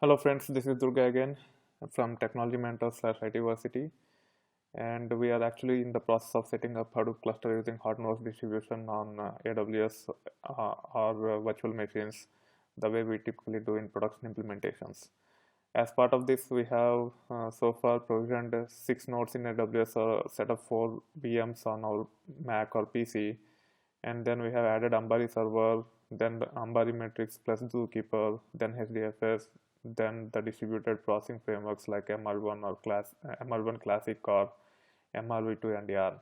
Hello friends, this is Durga again from Technology Mentor / ITversity, and we are actually in the process of setting up Hadoop cluster using Hortonworks distribution on AWS or virtual machines, the way we typically do in production implementations. As part of this, we have so far provisioned 6 nodes in AWS, set up 4 VMs on our Mac or PC, and then we have added Ambari server, then the Ambari metrics plus Zookeeper, then HDFS, then the distributed processing frameworks like MR1 Classic or MRV2 and YARN.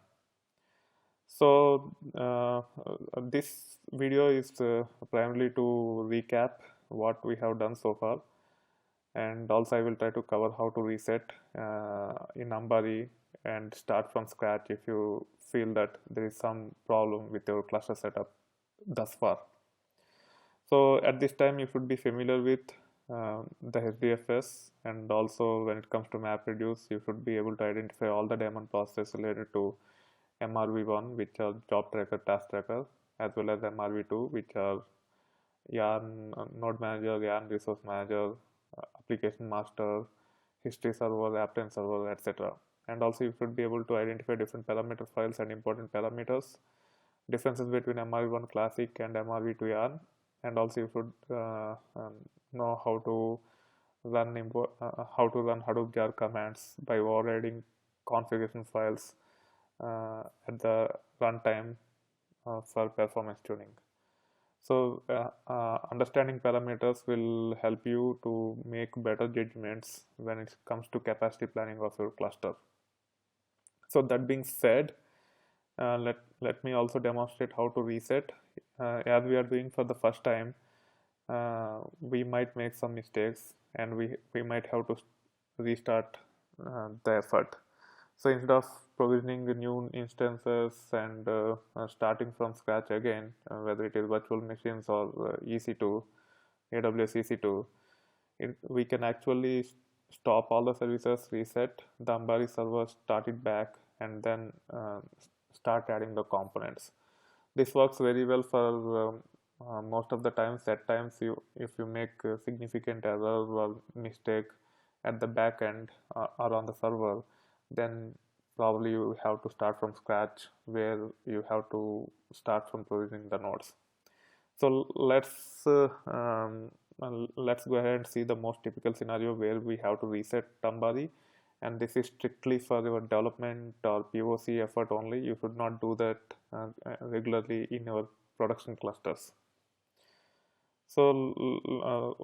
So this video is primarily to recap what we have done so far, and also I will try to cover how to reset in Ambari and start from scratch if you feel that there is some problem with your cluster setup thus far. So at this time you should be familiar with the HDFS, and also when it comes to MapReduce you should be able to identify all the daemon processes related to MRV1, which are job tracker, task tracker, as well as MRV2, which are YARN node manager, YARN resource manager, application master, history server, append server, etc. And also you should be able to identify different parameter files and important parameters, differences between MRV1 Classic and MRV2 YARN, and also you should know how to run Hadoop jar commands by overriding configuration files at the runtime for performance tuning. So understanding parameters will help you to make better judgments when it comes to capacity planning of your cluster. So that being said, let me also demonstrate how to reset. As we are doing for the first time, we might make some mistakes and we might have to restart the effort. So instead of provisioning the new instances and starting from scratch again, whether it is virtual machines or EC2, AWS EC2, we can actually stop all the services, reset the Ambari server, start it back, and then start adding the components. This works very well for most of the times. At times, if you make a significant error or mistake at the back end or on the server, then probably you have to start from scratch, where you have to start from provisioning the nodes. So let's go ahead and see the most typical scenario where we have to reset Ambari, and this is strictly for your development or POC effort only. You should not do that regularly in your production clusters. So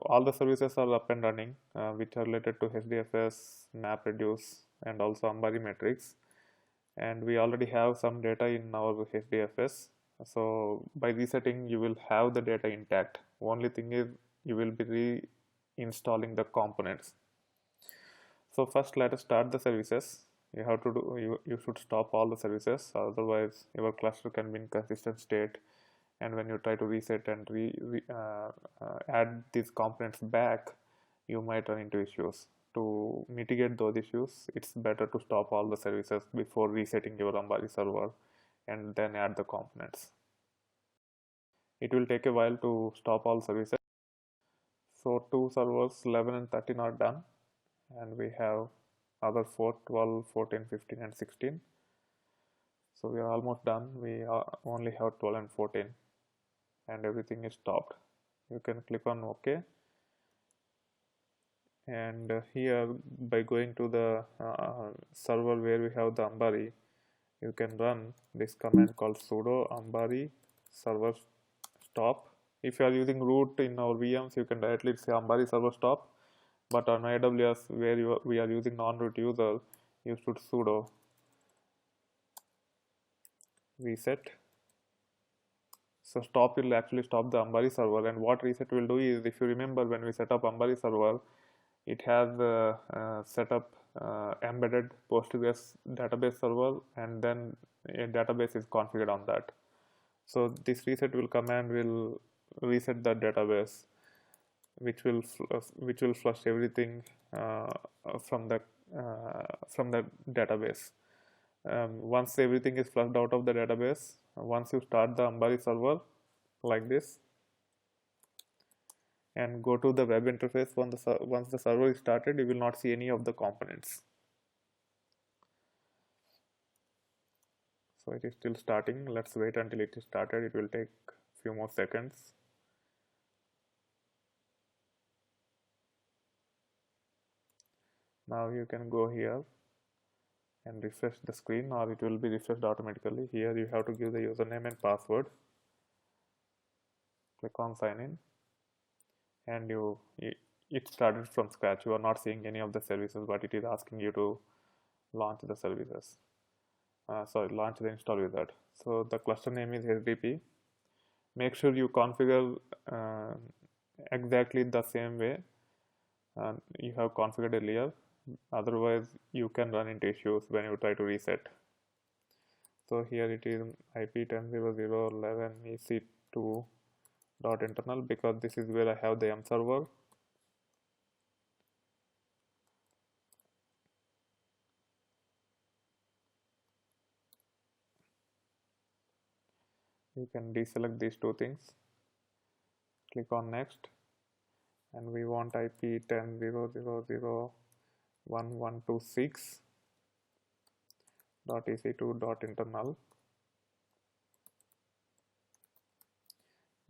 all the services are up and running, which are related to HDFS, MapReduce, and also Ambari metrics. And we already have some data in our HDFS. So by resetting, you will have the data intact. Only thing is you will be reinstalling the components. So first, let us start the services. You have to do you should stop all the services, otherwise your cluster can be in consistent state, and when you try to reset and add these components back, you might run into issues. To mitigate those issues, it's better to stop all the services before resetting your Ambari server and then add the components. It will take a while to stop all services. So 2 servers 11 and 13 are done, and we have other 4, 12, 14, 15 and 16. So we are almost done. We only have 12 and 14, and everything is stopped. You can click on OK, and here by going to the server where we have the Ambari, you can run this command called sudo ambari server stop. If you are using root in our VMs, you can directly say Ambari server stop, but on AWS where we are using non-root user, you should sudo reset. So stop will actually stop the Ambari server, and what reset will do is, if you remember, when we set up Ambari server, it has set up embedded Postgres database server, and then a database is configured on that. So this reset will command will reset the database, which will flush everything from the database. Once everything is flushed out of the database, once you start the Ambari server like this, and go to the web interface. Once the server is started, you will not see any of the components. So it is still starting. Let's wait until it is started. It will take a few more seconds. Now you can go here and refresh the screen, or it will be refreshed automatically. Here you have to give the username and password. Click on sign in, and it started from scratch. You are not seeing any of the services, but it is asking you to launch the services. Launch the install wizard. So the cluster name is HDP. Make sure you configure exactly the same way you have configured earlier. Otherwise, you can run into issues when you try to reset. So here it is IP 10.0.0.11 EC2 dot internal, because this is where I have the M server. You can deselect these two things. Click on next, and we want IP 10.0.0.1126 dot EC2 dot internal.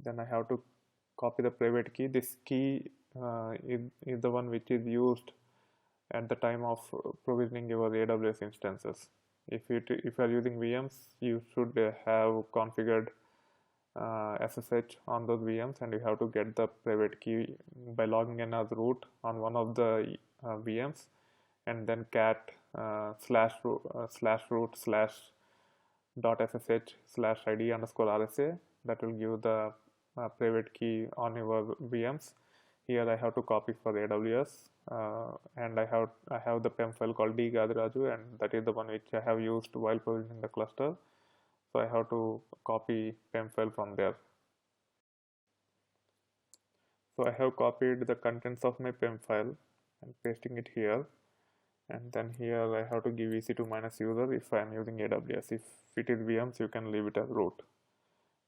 Then I have to copy the private key. This key is the one which is used at the time of provisioning your AWS instances. If you are using VMs, you should have configured SSH on those VMs, and you have to get the private key by logging in as root on one of the VMs, and then cat slash root slash dot ssh slash id underscore rsa. That will give the private key on your VMs. Here I have to copy for AWS, and I have the PEM file called dgadiraju, and that is the one which I have used while provisioning the cluster. So I have to copy PEM file from there. So I have copied the contents of my PEM file and pasting it here, and then here I have to give EC2 minus user if I am using AWS. If it is VMs, you can leave it as root.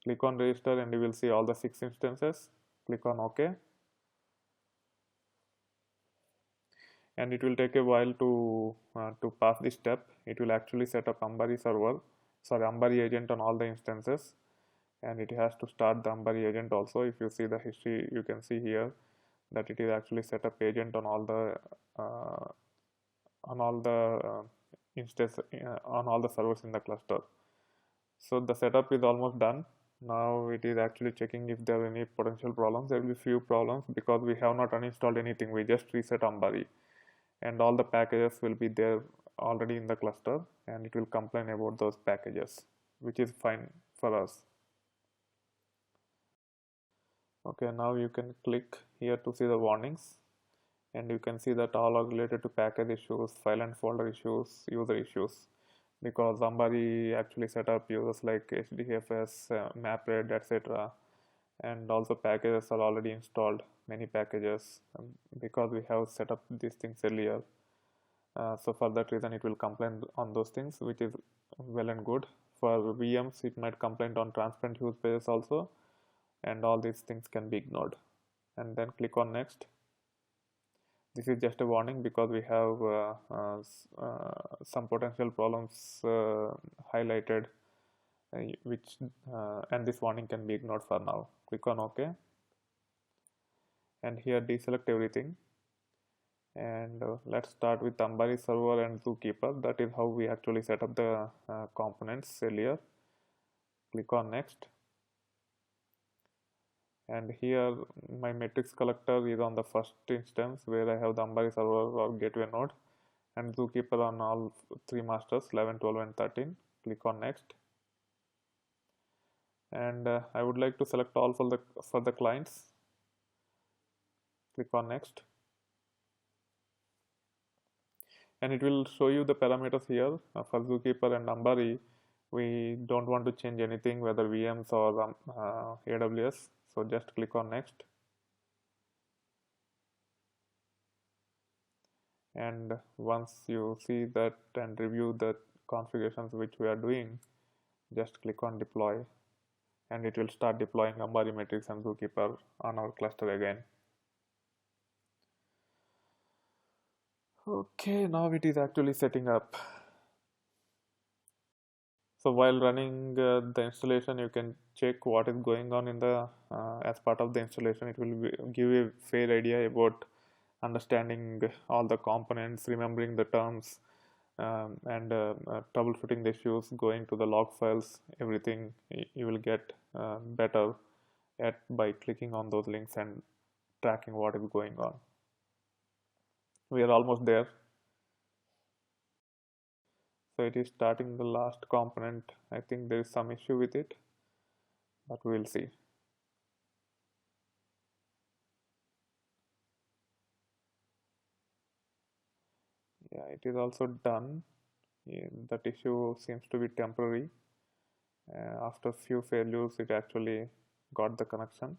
Click on register, and you will see all the 6 instances. Click on OK, and it will take a while to pass this step. It will actually set up Ambari agent on all the instances, and it has to start the Ambari agent also. If you see the history, you can see here that it is actually set up agent on all the instances on all the servers in the cluster. So the setup is almost done. Now it is actually checking if there are any potential problems. There will be few problems because we have not uninstalled anything. We just reset Ambari, and all the packages will be there already in the cluster, and it will complain about those packages, which is fine for us. Okay, now you can click here to see the warnings, and you can see that all are related to package issues, file and folder issues, user issues, because Ambari actually set up users like HDFS, MapRed, etc. And also packages are already installed, many packages, because we have set up these things earlier. So for that reason it will complain on those things, which is well and good. For VMs, it might complain on transparent use pages also, and all these things can be ignored. And then click on next. This is just a warning because we have some potential problems highlighted, and this warning can be ignored for now. Click on OK, and here deselect everything, and let's start with Ambari server and Zookeeper. That is how we actually set up the components earlier. Click on next, and here my metrics collector is on the first instance where I have the Ambari server or gateway node, and Zookeeper on all 3 masters 11, 12 and 13. Click on next, and I would like to select all for the clients. Click on next, and it will show you the parameters here. For Zookeeper and Ambari, we don't want to change anything, whether VMs or AWS. So just click on next, and once you see that and review the configurations which we are doing, just click on deploy, and it will start deploying Ambari metrics and Zookeeper on our cluster again. Okay, now it is actually setting up. So while running the installation, you can check what is going on in the as part of the installation. It will give you a fair idea about understanding all the components, remembering the terms, and troubleshooting the issues, going to the log files, everything you will get better at by clicking on those links and tracking what is going on. We are almost there. So it is starting the last component. I think there is some issue with it, but we will see. Yeah, it is also done. Yeah, that issue seems to be temporary. After few failures, it actually got the connection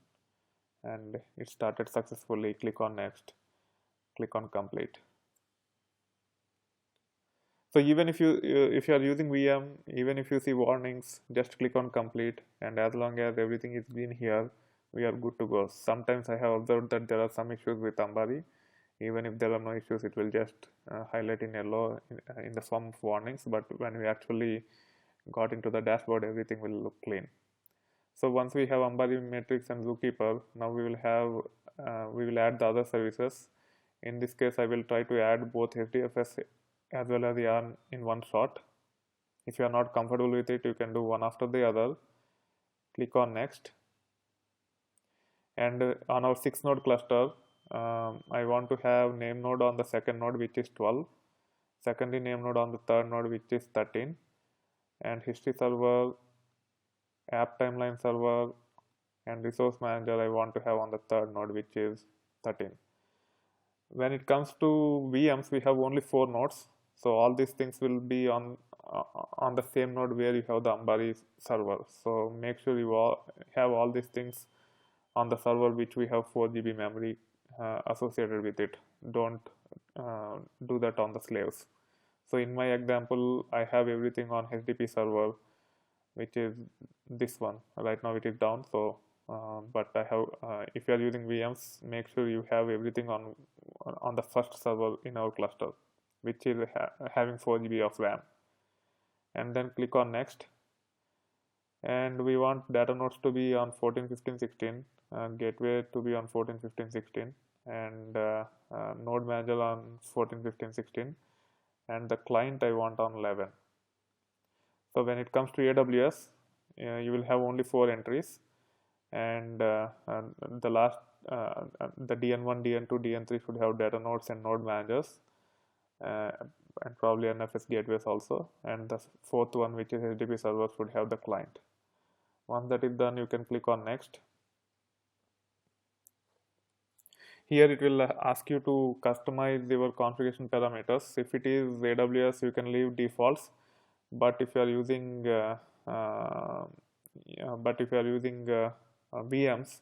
and it started successfully. Click on next, click on complete. So even if you are using VM, even if you see warnings, just click on complete, and as long as everything is green here, we are good to go. Sometimes I have observed that there are some issues with Ambari. Even if there are no issues, it will just highlight in yellow in the form of warnings, but when we actually got into the dashboard, everything will look clean. So once we have Ambari Matrix and Zookeeper, now we will add the other services. In this case, I will try to add both HDFS as well as yarn in one shot. If you are not comfortable with it, you can do one after the other. Click on next. And on our 6 node cluster, I want to have name node on the second node, which is 12, secondary name node on the third node, which is 13, and history server, app timeline server, and resource manager I want to have on the third node, which is 13. When it comes to VMs, we have only 4 nodes, so all these things will be on the same node where you have the Ambari server. So make sure you have all these things on the server which we have 4 GB memory associated with it. Don't do that on the slaves. So in my example, I have everything on HDP server, which is this one. Right now it is down, so but I have if you are using VMs, make sure you have everything on the first server in our cluster, which is having 4 GB of RAM. And then click on next, and we want data nodes to be on 14, 15, 16, gateway to be on 14, 15, 16, and node manager on 14, 15, 16, and the client I want on 11. So when it comes to AWS, you will have only 4 entries, and the last the DN1, DN2, DN3 should have data nodes and node managers, and probably NFS gateways also, and the fourth one, which is HDP server, should have the client. Once that is done, you can click on next. Here it will ask you to customize your configuration parameters. If it is AWS, you can leave defaults, but if you are using VMs,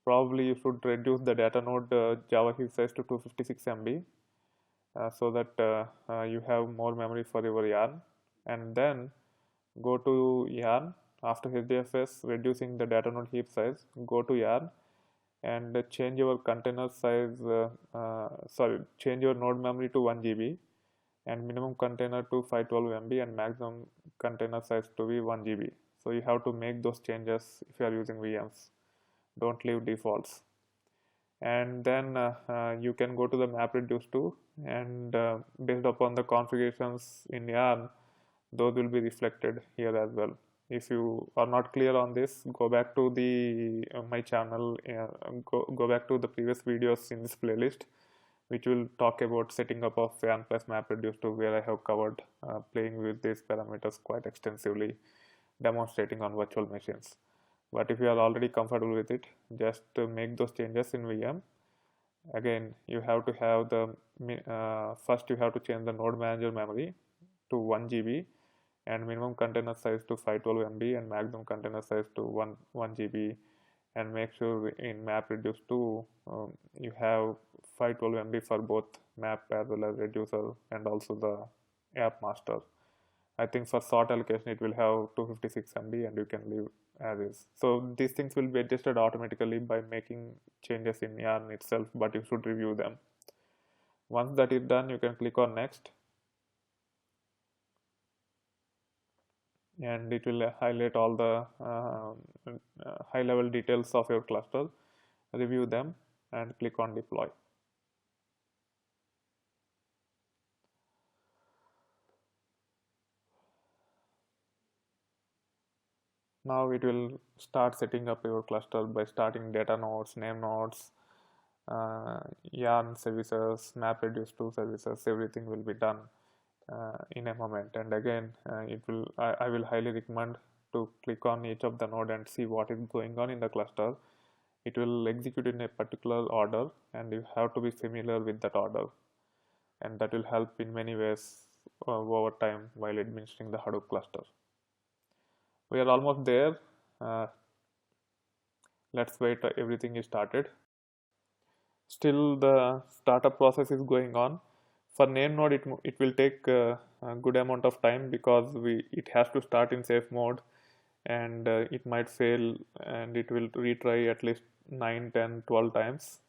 probably you should reduce the data node Java heap size to 256 MB, so that you have more memory for your yarn. And then go to yarn. After HDFS reducing the data node heap size, go to yarn and change your container size, change your node memory to 1 GB, and minimum container to 512 MB, and maximum container size to be 1 GB. So you have to make those changes if you are using VMs. Don't leave defaults. And then you can go to the MapReduce too, and based upon the configurations in yarn, those will be reflected here as well. If you are not clear on this, go back to the my channel, go back to the previous videos in this playlist, which will talk about setting up of yarn plus MapReduce to, where I have covered playing with these parameters quite extensively, demonstrating on virtual machines. But if you are already comfortable with it, just make those changes in VM. Again, you have to have the first you have to change the node manager memory to 1 GB, and minimum container size to 512 MB, and maximum container size to 1 GB, and make sure in MapReduce 2 you have 512 MB for both map as well as reducer, and also the app master. I think for sort allocation it will have 256 MB, and you can leave as is. So these things will be adjusted automatically by making changes in yarn itself, but you should review them. Once that is done, you can click on next, and it will highlight all the high level details of your cluster. Review them and click on deploy. Now it will start setting up your cluster by starting data nodes, name nodes, yarn services, MapReduce 2 services. Everything will be done in a moment. And again, I will highly recommend to click on each of the node and see what is going on in the cluster. It will execute in a particular order, and you have to be familiar with that order, and that will help in many ways over time while administering the Hadoop cluster. We are almost there. Let's wait, everything is started. Still the startup process is going on. For name node, it will take a good amount of time because it has to start in safe mode, and it might fail, and it will retry at least 9, 10, 12 times.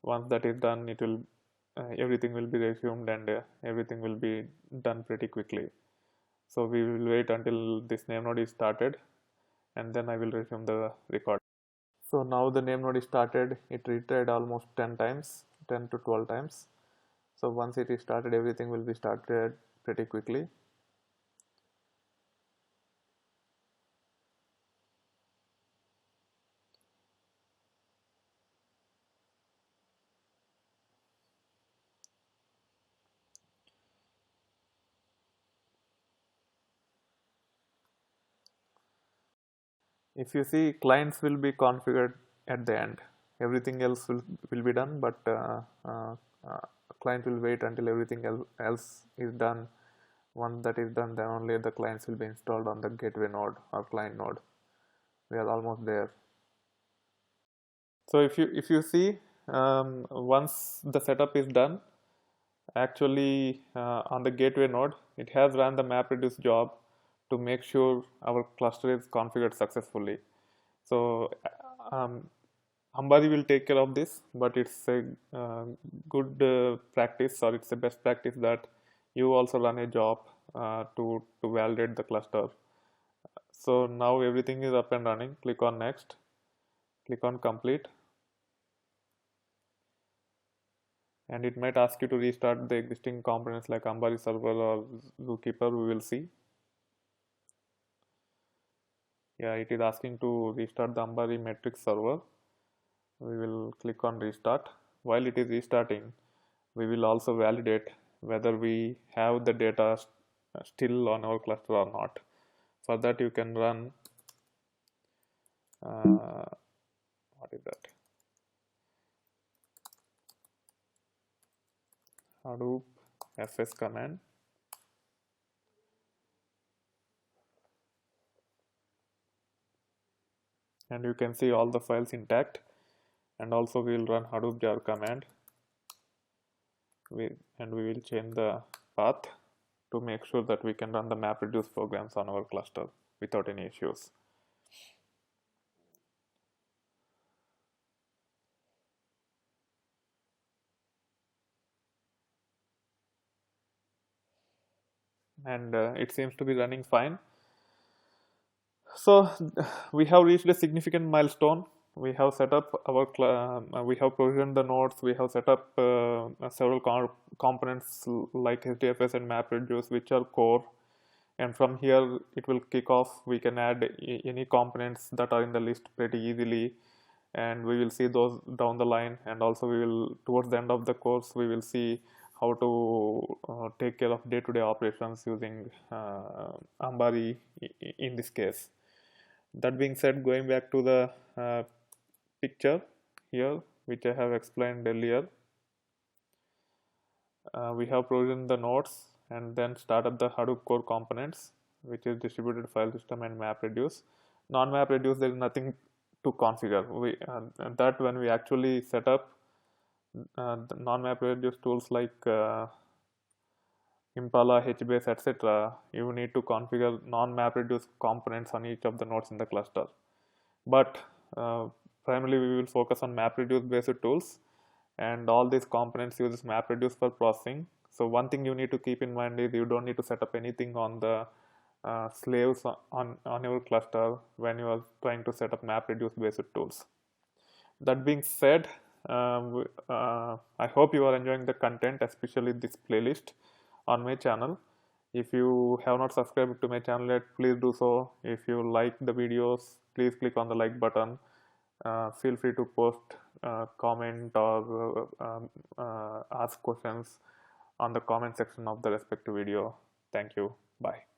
Once that is done, it will everything will be resumed, and everything will be done pretty quickly. So we will wait until this name node is started, and then I will resume the record. So now the name node is started. It retried almost 10 times, 10 to 12 times. So once it is started, everything will be started pretty quickly. If you see, clients will be configured at the end. Everything else will be done, but client will wait until everything else is done. Once that is done, then only the clients will be installed on the gateway node or client node. We are almost there. So if you see, once the setup is done, actually on the gateway node, it has run the MapReduce job to make sure our cluster is configured successfully. So Ambari will take care of this, but it's a good practice, or it's a best practice that you also run a job to validate the cluster. So now everything is up and running. Click on next, click on complete, and it might ask you to restart the existing components like Ambari server or Zookeeper. We will see. Yeah, it is asking to restart the Ambari metrics server. We will click on restart. While it is restarting, we will also validate whether we have the data still on our cluster or not. For that, you can run what is that? Hadoop fs command. And you can see all the files intact. And also we will run Hadoop jar command. We will change the path to make sure that we can run the MapReduce programs on our cluster without any issues. And it seems to be running fine. So we have reached a significant milestone. We have set up we have provisioned the nodes. We have set up several components like HDFS and MapReduce, which are core. And from here, it will kick off. We can add any components that are in the list pretty easily, and we will see those down the line. And also, we will, towards the end of the course, we will see how to take care of day-to-day operations using Ambari in this case. That being said, going back to the picture here, which I have explained earlier, we have provisioned the nodes and then start up the Hadoop core components, which is distributed file system and MapReduce. Non-MapReduce, there is nothing to configure. That when we actually set up the non-MapReduce tools like Impala, HBase, etc., you need to configure non-MapReduce components on each of the nodes in the cluster. But primarily we will focus on MapReduce based tools, and all these components uses MapReduce for processing. So one thing you need to keep in mind is you don't need to set up anything on the slaves on your cluster when you are trying to set up MapReduce based tools. That being said, I hope you are enjoying the content, especially this playlist on my channel. If you have not subscribed to my channel yet, please do so. If you like the videos, please click on the like button. Feel free to post, comment, or ask questions on the comment section of the respective video. Thank you. Bye.